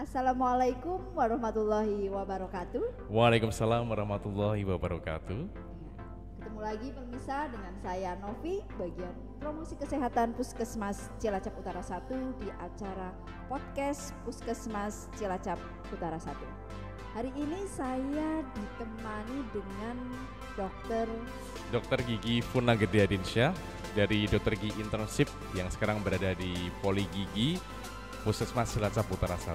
Assalamualaikum warahmatullahi wabarakatuh. Waalaikumsalam warahmatullahi wabarakatuh. Ketemu lagi pemirsa dengan saya Novi, bagian promosi kesehatan Puskesmas Cilacap Utara 1 di acara podcast Puskesmas Cilacap Utara 1. Hari ini saya ditemani dengan Dokter Gigi Funa Gedehadinsyah dari Dokter Gigi Internship yang sekarang berada di Poli Gigi Puskesmas Cilacap Utara 1.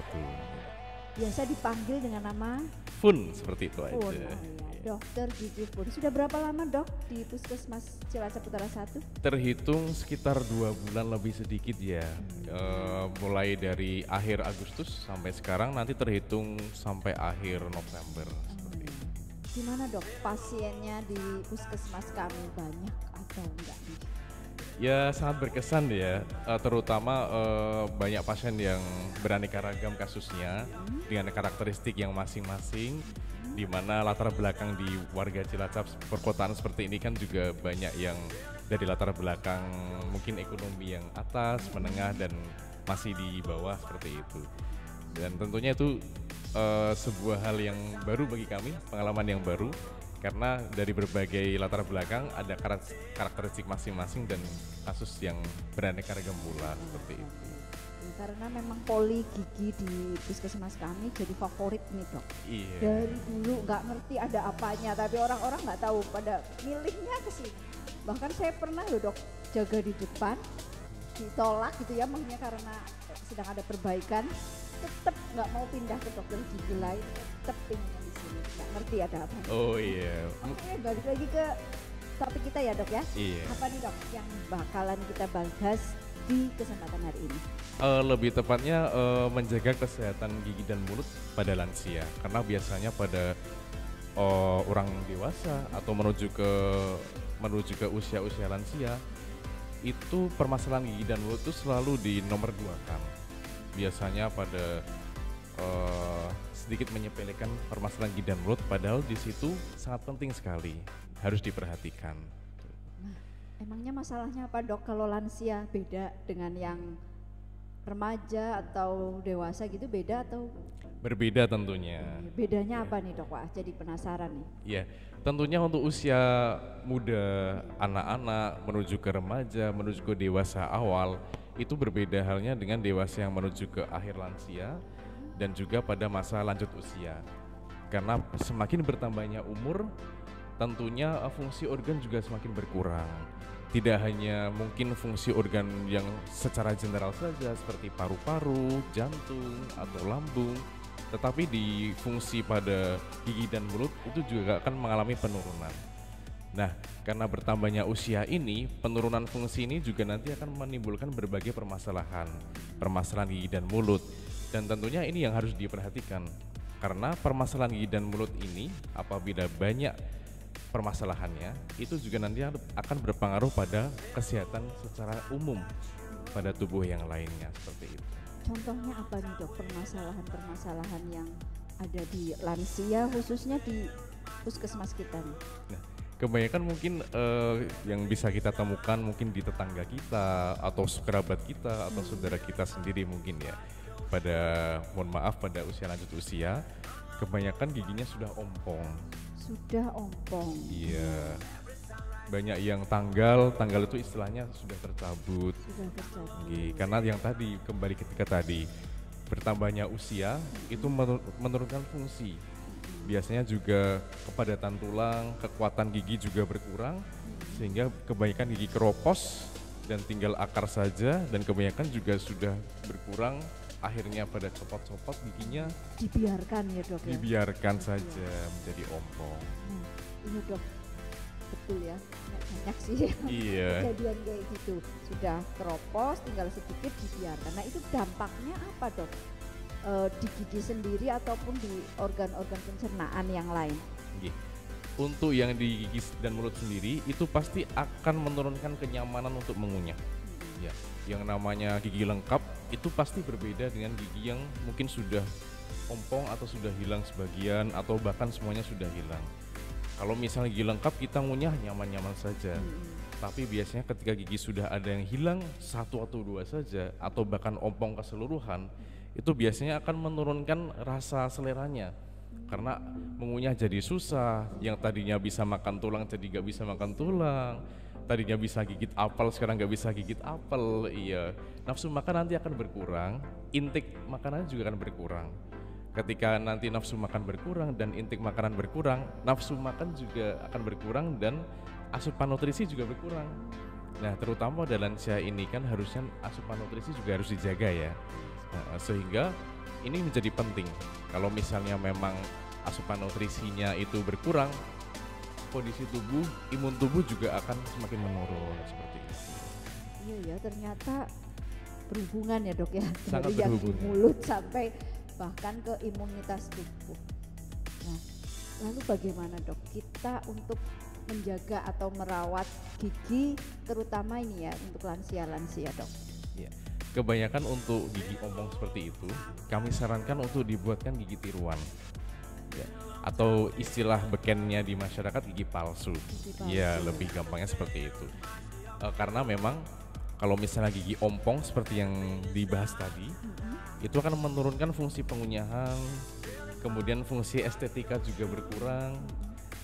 Biasa dipanggil dengan nama Fun, seperti itu aja. Fun, ya. Dokter Gigi Fun. Sudah berapa lama dok di Puskesmas Cilacap Utara 1? Terhitung sekitar 2 bulan lebih sedikit ya. Mulai dari akhir Agustus sampai sekarang, nanti terhitung sampai akhir November. Seperti itu. Gimana dok pasiennya di Puskesmas kami, banyak atau enggak nih? Ya sangat berkesan ya, terutama banyak pasien yang beraneka ragam kasusnya dengan karakteristik yang masing-masing, di mana latar belakang di warga Cilacap perkotaan seperti ini kan juga banyak yang dari latar belakang mungkin ekonomi yang atas, menengah dan masih di bawah seperti itu. Dan tentunya itu sebuah hal yang baru bagi kami, pengalaman yang baru. Karena dari berbagai latar belakang ada karakteristik masing-masing dan kasus yang beraneka ragam pula seperti itu. Karena memang poli gigi di Puskesmas kami jadi favorit nih dok. Iya. Dari dulu nggak ngerti ada apanya, tapi orang-orang nggak tahu pada milihnya ke sini. Bahkan saya pernah loh dok jaga di depan, ditolak gitu ya, maksudnya karena sedang ada perbaikan, tetap nggak mau pindah ke dokter gigi lain, tetap ingin di sini, nggak ngerti ada apa. Oh iya. Oke, balik lagi ke topik kita ya dok ya. Iya. Apa nih dok yang bakalan kita bahas di kesempatan hari ini? Lebih tepatnya menjaga kesehatan gigi dan mulut pada lansia, karena biasanya pada orang dewasa atau menuju ke usia-usia lansia itu permasalahan gigi dan mulut itu selalu di nomor 2 kan. Biasanya pada sedikit menyepelekan permasalahan gigi dan mulut, padahal di situ sangat penting sekali, harus diperhatikan. Nah, emangnya masalahnya apa dok kalau lansia beda dengan yang remaja atau dewasa gitu, beda atau? Berbeda tentunya. Bedanya apa nih dok? Wah, jadi penasaran nih. Ya, tentunya untuk usia muda, anak-anak menuju ke remaja, menuju ke dewasa awal, itu berbeda halnya dengan dewasa yang menuju ke akhir lansia dan juga pada masa lanjut usia. Karena semakin bertambahnya umur, tentunya fungsi organ juga semakin berkurang. Tidak hanya mungkin fungsi organ yang secara general saja seperti paru-paru, jantung, atau lambung, tetapi di fungsi pada gigi dan mulut itu juga akan mengalami penurunan. Nah, karena bertambahnya usia ini, penurunan fungsi ini juga nanti akan menimbulkan berbagai permasalahan gigi dan mulut. Dan tentunya ini yang harus diperhatikan, karena permasalahan gigi dan mulut ini apabila banyak permasalahannya, itu juga nanti akan berpengaruh pada kesehatan secara umum pada tubuh yang lainnya seperti itu. Contohnya apa nih dok permasalahan-permasalahan yang ada di lansia khususnya di puskesmas kita nih? Nah, kebanyakan mungkin yang bisa kita temukan mungkin di tetangga kita atau kerabat kita atau saudara kita sendiri mungkin ya. Mohon maaf, pada usia lanjut usia, kebanyakan giginya sudah ompong. Sudah ompong. Iya. Banyak yang tanggal itu istilahnya sudah tercabut. Karena yang tadi, kembali ketika tadi bertambahnya usia itu menurunkan fungsi. Biasanya juga kepadatan tulang, kekuatan gigi juga berkurang, sehingga kebanyakan gigi keropos dan tinggal akar saja, dan kebanyakan juga sudah berkurang, akhirnya pada copot-copot giginya dibiarkan ya dok ya? Dibiarkan saja menjadi ompong. Iya dok, betul ya, banyak sih iya. kejadian kayak gitu, sudah keropos tinggal sedikit dibiarkan. Nah itu dampaknya apa dok? Di gigi sendiri ataupun di organ-organ pencernaan yang lain? Untuk yang di gigi dan mulut sendiri itu pasti akan menurunkan kenyamanan untuk mengunyah. Ya, yang namanya gigi lengkap itu pasti berbeda dengan gigi yang mungkin sudah ompong atau sudah hilang sebagian atau bahkan semuanya sudah hilang. Kalau misalnya gigi lengkap kita ngunyah nyaman-nyaman saja. Tapi biasanya ketika gigi sudah ada yang hilang 1 atau 2 saja atau bahkan ompong keseluruhan, itu biasanya akan menurunkan rasa seleranya. Karena mengunyah jadi susah, yang tadinya bisa makan tulang jadi nggak bisa makan tulang, tadinya bisa gigit apel sekarang nggak bisa gigit apel. Iya, nafsu makan nanti akan berkurang, intake makanannya juga akan berkurang. Ketika nanti nafsu makan berkurang dan intake makanan berkurang, nafsu makan juga akan berkurang dan asupan nutrisi juga berkurang. Nah, terutama pada lansia ini kan harusnya asupan nutrisi juga harus dijaga ya. Nah, sehingga ini menjadi penting. Kalau misalnya memang asupan nutrisinya itu berkurang, kondisi tubuh, imun tubuh juga akan semakin menurun seperti itu. Iya ya, ternyata berhubungan ya dok ya, Sangat dari yang di berhubungan. mulut sampai bahkan ke imunitas tubuh. Nah, lalu bagaimana dok kita untuk menjaga atau merawat gigi, terutama ini ya untuk lansia-lansia dok? Ya. Kebanyakan untuk gigi ompong seperti itu, kami sarankan untuk dibuatkan gigi tiruan. Ya. Atau istilah bekennya di masyarakat gigi palsu. Gigi palsu. Ya, lebih gampangnya seperti itu. Karena memang kalau misalnya gigi ompong seperti yang dibahas tadi, itu akan menurunkan fungsi pengunyahan, kemudian fungsi estetika juga berkurang,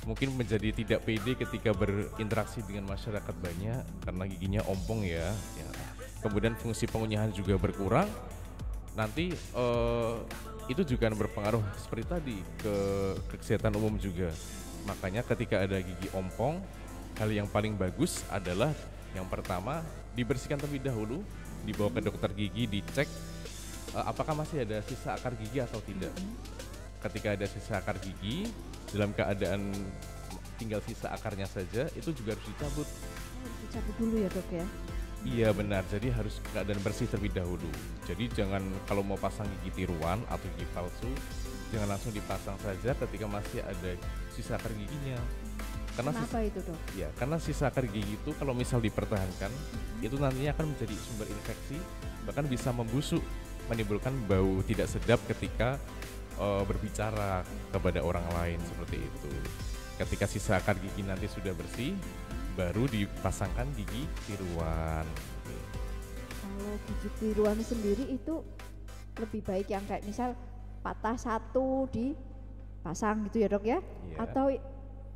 mungkin menjadi tidak pede ketika berinteraksi dengan masyarakat banyak karena giginya ompong ya. Kemudian fungsi pengunyahan juga berkurang, nanti itu juga akan berpengaruh seperti tadi ke kesehatan umum juga. Makanya ketika ada gigi ompong, hal yang paling bagus adalah yang pertama dibersihkan terlebih dahulu, dibawa ke dokter gigi, dicek apakah masih ada sisa akar gigi atau tidak. Ketika ada sisa akar gigi, dalam keadaan tinggal sisa akarnya saja, itu juga harus dicabut. Harus dicabut dulu ya dok ya? Iya benar, jadi harus keadaan bersih terlebih dahulu. Jadi jangan kalau mau pasang gigi tiruan atau gigi palsu, jangan langsung dipasang saja ketika masih ada sisa akar giginya. Kenapa itu dok? Ya, karena sisa akar gigi itu kalau misal dipertahankan, itu nantinya akan menjadi sumber infeksi, bahkan bisa membusuk, menimbulkan bau tidak sedap ketika berbicara kepada orang lain seperti itu. Ketika sisa akar gigi nanti sudah bersih, baru dipasangkan gigi tiruan. Kalau gigi tiruan sendiri itu lebih baik yang kayak misal patah satu dipasang gitu ya dok ya? Iya. Atau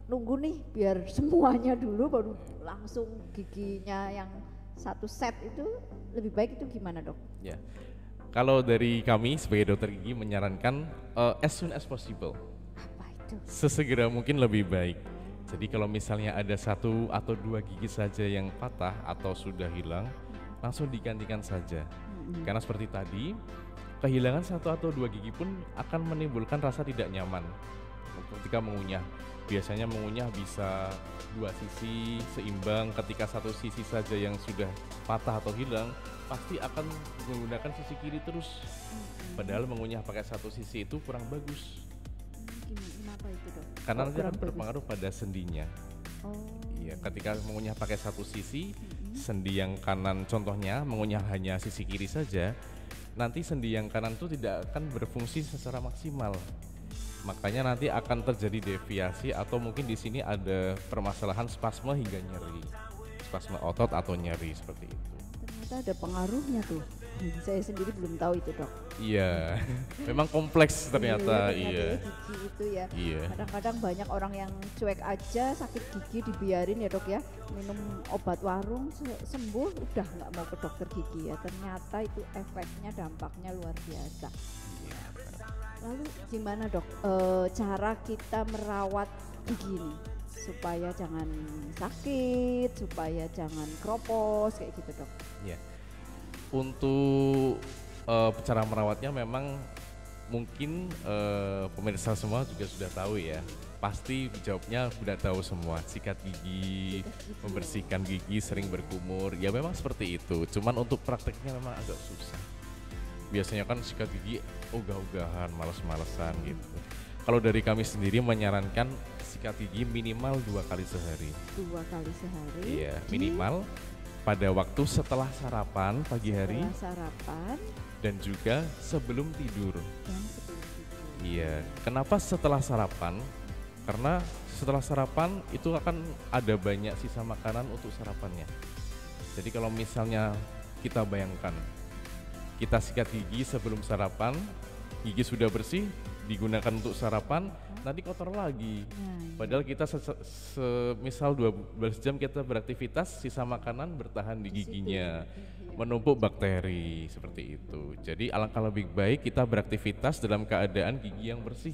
nunggu nih biar semuanya dulu baru langsung giginya yang satu set itu lebih baik itu gimana dok? Ya, kalau dari kami sebagai dokter gigi menyarankan as soon as possible, Apa itu? sesegera mungkin lebih baik. Jadi kalau misalnya ada satu atau dua gigi saja yang patah atau sudah hilang, langsung digantikan saja. Karena seperti tadi, kehilangan satu atau dua gigi pun akan menimbulkan rasa tidak nyaman ketika mengunyah. Biasanya mengunyah bisa dua sisi seimbang, ketika satu sisi saja yang sudah patah atau hilang, pasti akan menggunakan sisi kiri terus. Padahal mengunyah pakai satu sisi itu kurang bagus. Kenapa itu dok? Karena Kok nanti kurang akan bagus? berpengaruh pada sendinya. Oh. Iya, ketika mengunyah pakai satu sisi, sendi yang kanan contohnya mengunyah hanya sisi kiri saja, nanti sendi yang kanan itu tidak akan berfungsi secara maksimal. Makanya nanti akan terjadi deviasi atau mungkin di sini ada permasalahan spasme hingga nyeri, spasme otot atau nyeri seperti itu. Ternyata ada pengaruhnya tuh. Saya sendiri belum tahu itu dok. Iya, memang kompleks ternyata. Ternyata Iya, ya, gigi itu ya. iya, Kadang-kadang banyak orang yang cuek aja sakit gigi dibiarin ya dok ya, minum obat warung sembuh udah nggak mau ke dokter gigi ya. Ternyata itu efeknya dampaknya luar biasa. Lalu gimana dok cara kita merawat gigi ini supaya jangan sakit, supaya jangan kropos kayak gitu dok? iya. Untuk cara merawatnya memang mungkin pemirsa semua juga sudah tahu ya. Pasti jawabnya sudah tahu semua, sikat gigi, membersihkan gigi, sering berkumur, ya memang seperti itu. Cuman untuk prakteknya memang agak susah. Biasanya kan sikat gigi ogah-ogahan, males-malesan gitu. Kalau dari kami sendiri menyarankan sikat gigi minimal 2 kali sehari. 2 kali sehari. Iya, di- minimal pada waktu setelah sarapan pagi hari setelah sarapan dan juga sebelum tidur. dan sebelum tidur. Iya, kenapa setelah sarapan? Karena setelah sarapan itu akan ada banyak sisa makanan untuk sarapannya. Jadi kalau misalnya kita bayangkan kita sikat gigi sebelum sarapan, gigi sudah bersih, digunakan untuk sarapan, nanti kotor lagi. Padahal kita misal 12 jam kita beraktivitas, sisa makanan bertahan di giginya, menumpuk bakteri seperti itu. Jadi alangkah lebih baik kita beraktivitas dalam keadaan gigi yang bersih.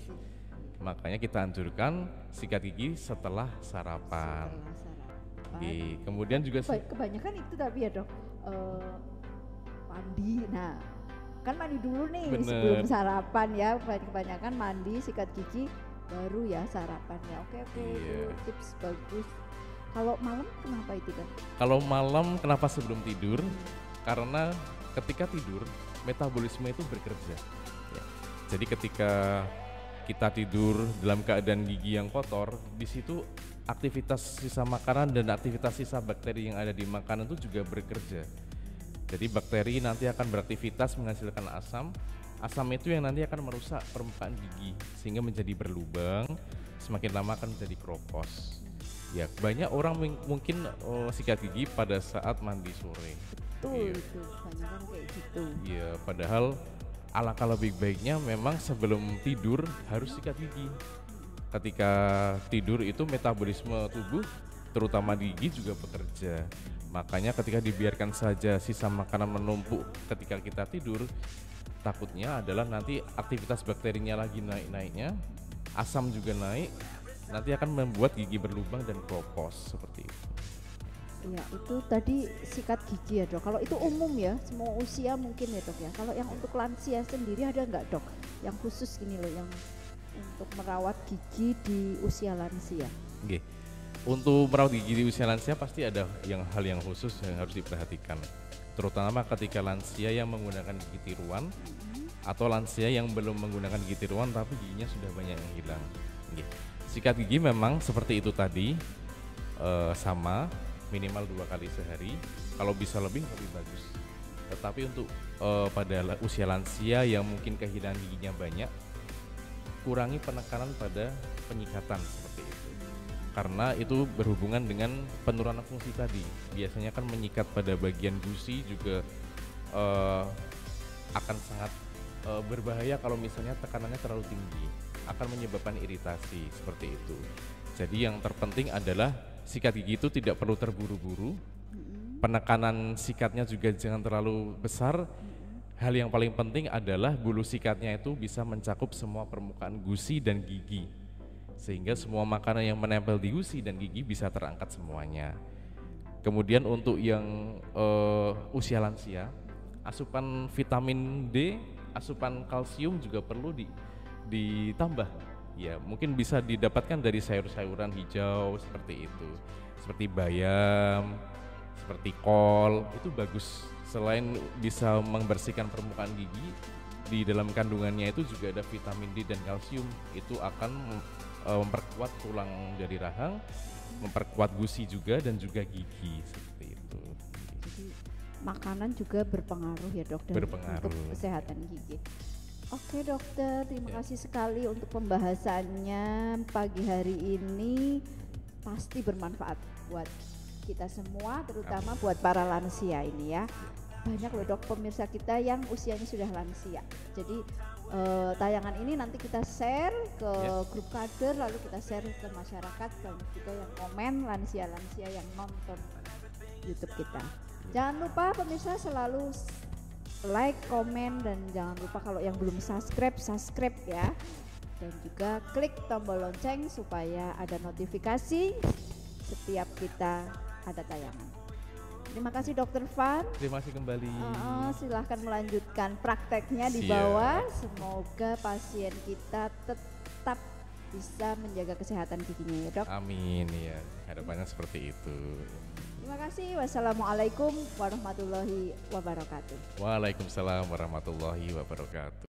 Makanya kita anjurkan sikat gigi setelah sarapan. Oke, kemudian juga kebanyakan itu tapi ya dok, mandi. Nah, kan mandi dulu nih sebelum sarapan ya. Kebanyakan mandi, sikat gigi, baru ya sarapan ya. Oke, itu tips bagus. Kalau malam kenapa itu kan? Kalau malam kenapa sebelum tidur? Karena ketika tidur metabolisme itu bekerja. Ya. Jadi ketika kita tidur dalam keadaan gigi yang kotor, di situ aktivitas sisa makanan dan aktivitas sisa bakteri yang ada di makanan itu juga bekerja. Jadi bakteri nanti akan beraktivitas menghasilkan asam. Asam itu yang nanti akan merusak permukaan gigi sehingga menjadi berlubang, semakin lama akan menjadi keropos. Ya, banyak orang mungkin sikat gigi pada saat mandi sore. Betul, itu banyak kan kayak gitu. Iya, padahal alangkah lebih baiknya memang sebelum tidur harus sikat gigi. Ketika tidur itu metabolisme tubuh terutama di gigi juga bekerja. Makanya ketika dibiarkan saja sisa makanan menumpuk ketika kita tidur, takutnya adalah nanti aktivitas bakterinya lagi naik-naiknya, asam juga naik, nanti akan membuat gigi berlubang dan keropos seperti itu. Ya, itu tadi sikat gigi ya dok. Kalau itu umum ya, semua usia mungkin ya dok ya. Kalau yang untuk lansia sendiri ada nggak dok? Yang khusus gini loh, yang untuk merawat gigi di usia lansia. Oke. Untuk merawat gigi di usia lansia pasti ada hal yang khusus yang harus diperhatikan. Terutama ketika lansia yang menggunakan gigi tiruan atau lansia yang belum menggunakan gigi tiruan tapi giginya sudah banyak yang hilang. Oke. Sikat gigi memang seperti itu tadi, sama minimal 2 kali sehari. Kalau bisa lebih bagus. Tetapi untuk pada usia lansia yang mungkin kehilangan giginya banyak, kurangi penekanan pada penyikatan seperti itu. Karena itu berhubungan dengan penurunan fungsi tadi. Biasanya kan menyikat pada bagian gusi juga akan sangat berbahaya kalau misalnya tekanannya terlalu tinggi, akan menyebabkan iritasi seperti itu. Jadi yang terpenting adalah sikat gigi itu tidak perlu terburu-buru, penekanan sikatnya juga jangan terlalu besar. Hal yang paling penting adalah bulu sikatnya itu bisa mencakup semua permukaan gusi dan gigi, sehingga semua makanan yang menempel di gusi dan gigi bisa terangkat semuanya. Kemudian untuk yang usia lansia, asupan vitamin D, asupan kalsium juga perlu ditambah. Ya, mungkin bisa didapatkan dari sayur-sayuran hijau seperti itu, seperti bayam, seperti kol, itu bagus. Selain bisa membersihkan permukaan gigi, di dalam kandungannya itu juga ada vitamin D dan kalsium. Itu akan memperkuat tulang dari rahang, memperkuat gusi juga dan juga gigi seperti itu. Jadi makanan juga berpengaruh ya dok untuk kesehatan gigi. Oke dokter, terima kasih sekali untuk pembahasannya pagi hari ini, pasti bermanfaat buat kita semua, terutama buat para lansia ini ya. Banyak loh dok pemirsa kita yang usianya sudah lansia. Jadi tayangan ini nanti kita share ke grup kader, lalu kita share ke masyarakat, banyak juga yang komen lansia-lansia yang nonton YouTube kita. Jangan lupa pemirsa selalu like, komen, dan jangan lupa kalau yang belum subscribe ya. Dan juga klik tombol lonceng supaya ada notifikasi setiap kita ada tayangan. Terima kasih Dokter Van. Terima kasih kembali. Silahkan melanjutkan prakteknya di bawah. Semoga pasien kita tetap bisa menjaga kesehatan giginya ya dok. Amin ya, harapannya seperti itu. Terima kasih. Wassalamualaikum warahmatullahi wabarakatuh. Waalaikumsalam warahmatullahi wabarakatuh.